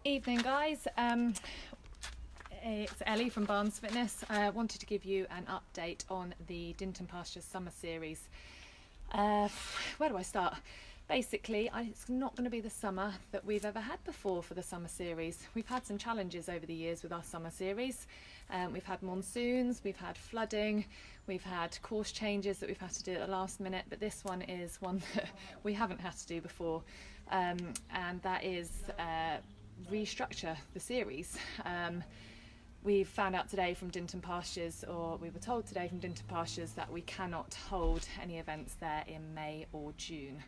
Evening guys, it's Ellie from Barnes Fitness. I wanted to give you an update on the Dinton Pastures Summer Series. Where do I start? Basically, it's not going to be the summer that we've ever had before for the summer series. We've had some challenges over the years with our summer series. We've had monsoons, we've had flooding, we've had course changes that we've had to do at the last minute, but this one is one that we haven't had to do before, and that is restructure the series. We found out today from Dinton Pastures, or we were told today from Dinton Pastures, that we cannot hold any events there in May or June.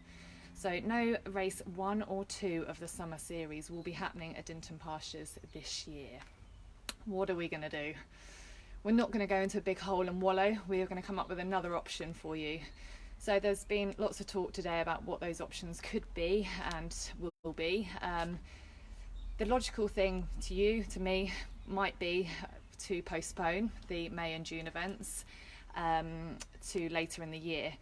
So no race 1 or 2 of the summer series will be happening at Dinton Pastures this year. What are we going to do? We're not going to go into a big hole and wallow. We are going to come up with another option for you. So there's been lots of talk today about what those options could be and will be. The logical thing to you, to me, might be to postpone the May and June events to later in the year.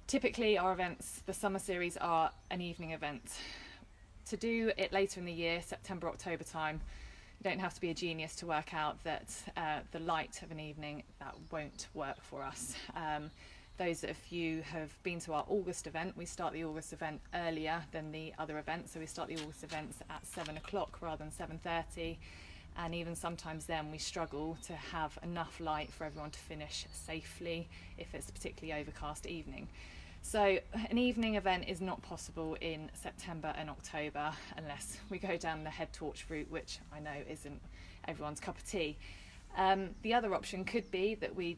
Typically our events, the summer series, are an evening event. To do it later in the year, September, October time, you don't have to be a genius to work out that the light of an evening, that won't work for us. Those of you have been to our August event, we start the August event earlier than the other events, so we start the August events at 7 o'clock rather than 7:30, and even sometimes then we struggle to have enough light for everyone to finish safely if it's a particularly overcast evening. So an evening event is not possible in September and October unless we go down the head torch route, which I know isn't everyone's cup of tea. The other option could be that we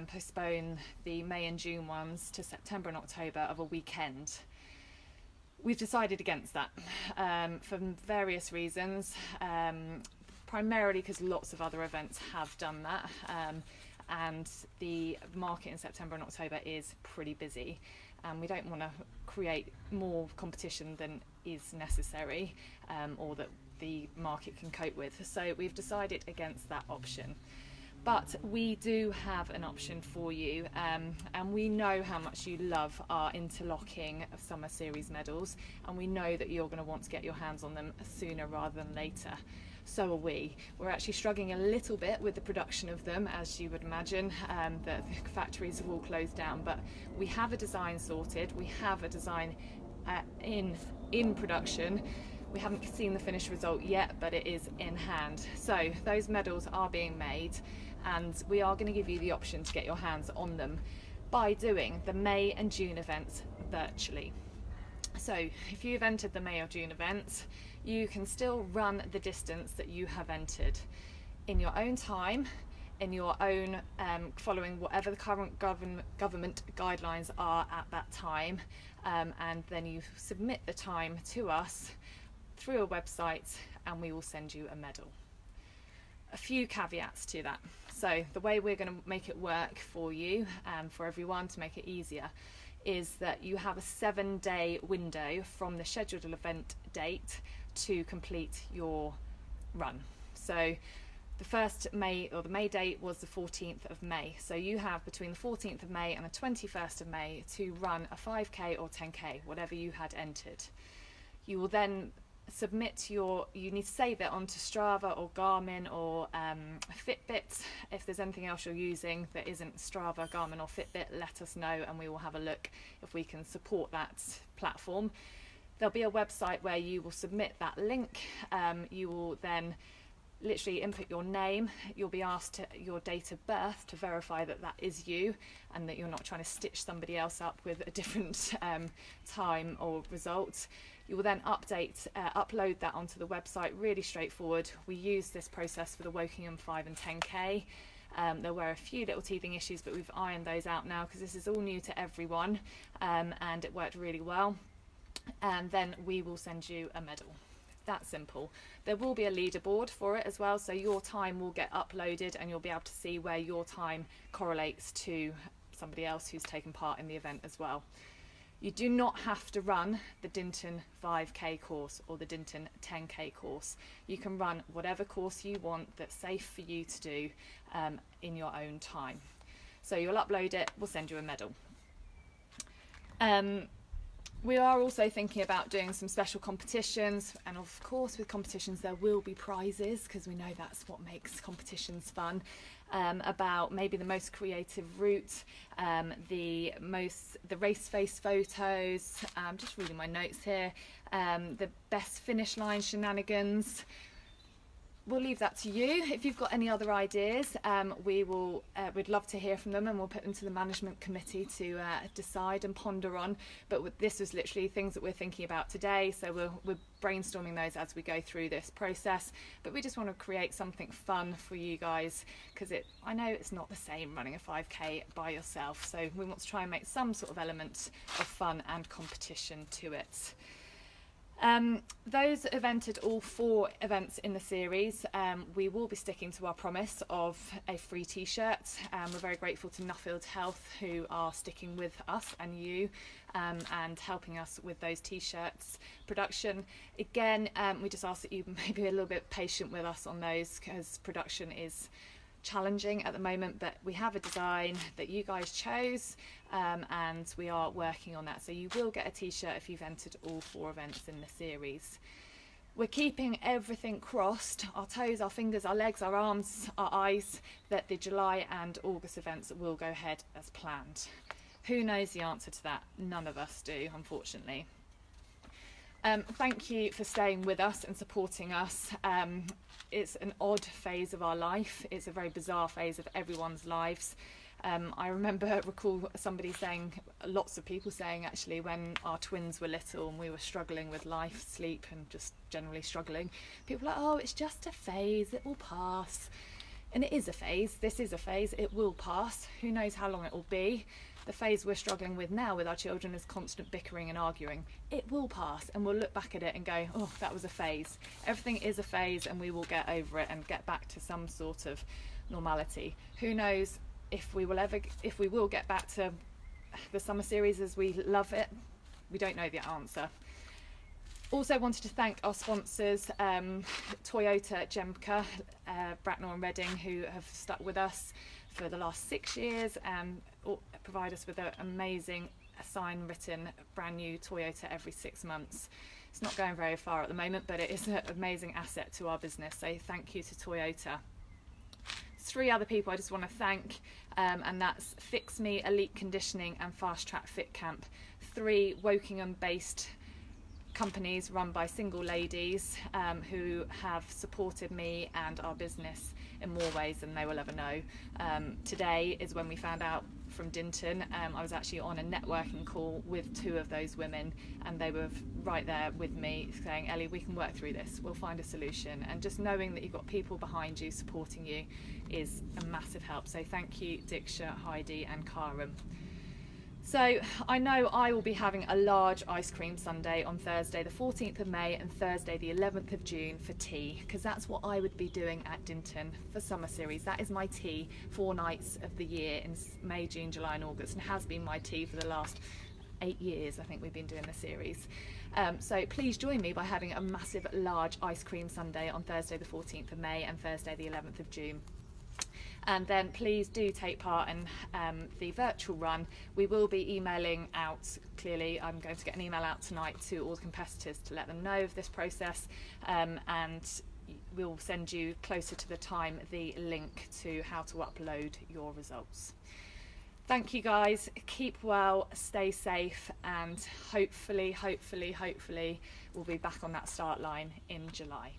postpone the May and June ones to September and October of a weekend. We've decided against that for various reasons, primarily because lots of other events have done that, and the market in September and October is pretty busy, and we don't want to create more competition than is necessary or that the market can cope with. So we've decided against that option. But we do have an option for you, and we know how much you love our interlocking of summer series medals, and we know that you're going to want to get your hands on them sooner rather than later. So are we. We're actually struggling a little bit with the production of them, as you would imagine. The factories have all closed down, but we have a design sorted. We have a design in production. We haven't seen the finished result yet, but it is in hand. So those medals are being made, and we are going to give you the option to get your hands on them by doing the May and June events virtually. So if you've entered the May or June events, you can still run the distance that you have entered in your own time, in your own following whatever the current government guidelines are at that time, and then you submit the time to us through a website and we will send you a medal. A few caveats to that. So the way we're going to make it work for you and for everyone to make it easier is that you have a 7-day window from the scheduled event date to complete your run. So the first May, or the May date, was the 14th of May. So you have between the 14th of May and the 21st of May to run a 5k or 10k, whatever you had entered. You will then submit you need to save it onto Strava or Garmin or Fitbit. If there's anything else you're using that isn't Strava, Garmin or Fitbit, let us know and we will have a look if we can support that platform. There'll be a website where you will submit that link. You will then literally input your name. You'll be asked your date of birth to verify that that is you and that you're not trying to stitch somebody else up with a different time or result. You will then upload that onto the website. Really straightforward. We use this process for the Wokingham 5 and 10k. There were a few little teething issues, but we've ironed those out now because this is all new to everyone, and it worked really well. And then we will send you a medal. That simple. There will be a leaderboard for it as well, so your time will get uploaded and you'll be able to see where your time correlates to somebody else who's taken part in the event as well. You do not have to run the Dinton 5k course or the Dinton 10k course. You can run whatever course you want that's safe for you to do in your own time. So you'll upload it, we'll send you a medal. We are also thinking about doing some special competitions, and of course with competitions there will be prizes, because we know that's what makes competitions fun. About maybe the most creative route, the race face photos, just reading my notes here, the best finish line shenanigans. We'll leave that to you. If you've got any other ideas, we'd love to hear from them, and we'll put them to the management committee to decide and ponder on. But this was literally things that we're thinking about today, so we're brainstorming those as we go through this process. But we just want to create something fun for you guys, because I know it's not the same running a 5k by yourself, so we want to try and make some sort of element of fun and competition to it. Those have entered all 4 events in the series. We will be sticking to our promise of a free t-shirt. We're very grateful to Nuffield Health, who are sticking with us and you, and helping us with those t-shirts production. Again, we just ask that you may be a little bit patient with us on those, because production is challenging at the moment, but we have a design that you guys chose, and we are working on that, so you will get a t-shirt if you've entered all 4 events in the series. We're keeping everything crossed, our toes, our fingers, our legs, our arms, our eyes, that the July and August events will go ahead as planned. Who knows the answer to that? None of us do, unfortunately. Thank you for staying with us and supporting us. It's an odd phase of our life. It's a very bizarre phase of everyone's lives. I recall somebody saying, lots of people saying actually, when our twins were little and we were struggling with life, sleep, and just generally struggling, people were like, oh, it's just a phase, it will pass. And it is a phase. This is a phase. It will pass. Who knows how long it will be. The phase we're struggling with now with our children is constant bickering and arguing. It will pass, and we'll look back at it and go, oh, that was a phase. Everything is a phase, and we will get over it and get back to some sort of normality. Who knows if we will get back to the summer series as we love it. We don't know the answer. Also wanted to thank our sponsors, Toyota, Jemka, Bracknell and Reading, who have stuck with us for the last 6 years and provide us with an amazing sign-written brand new Toyota every 6 months. It's not going very far at the moment, but it is an amazing asset to our business, so thank you to Toyota. 3 other people I just want to thank, and that's Fix Me, Elite Conditioning and Fast Track Fit Camp, 3 Wokingham based companies run by single ladies who have supported me and our business in more ways than they will ever know. Today is when we found out from Dinton. I was actually on a networking call with 2 of those women, and they were right there with me saying, Ellie, we can work through this, we'll find a solution. And just knowing that you've got people behind you supporting you is a massive help. So thank you, Diksha, Heidi and Karam. So I know I will be having a large ice cream sundae on Thursday the 14th of May and Thursday the 11th of June for tea, because that's what I would be doing at Dinton for summer series. That is my tea 4 nights of the year in May, June, July and August, and has been my tea for the last 8 years I think we've been doing the series. So please join me by having a massive large ice cream sundae on Thursday the 14th of May and Thursday the 11th of June. And then please do take part in the virtual run. We will be emailing out, clearly I'm going to get an email out tonight to all the competitors to let them know of this process, and we'll send you closer to the time the link to how to upload your results. Thank you guys, keep well, stay safe, and hopefully we'll be back on that start line in July.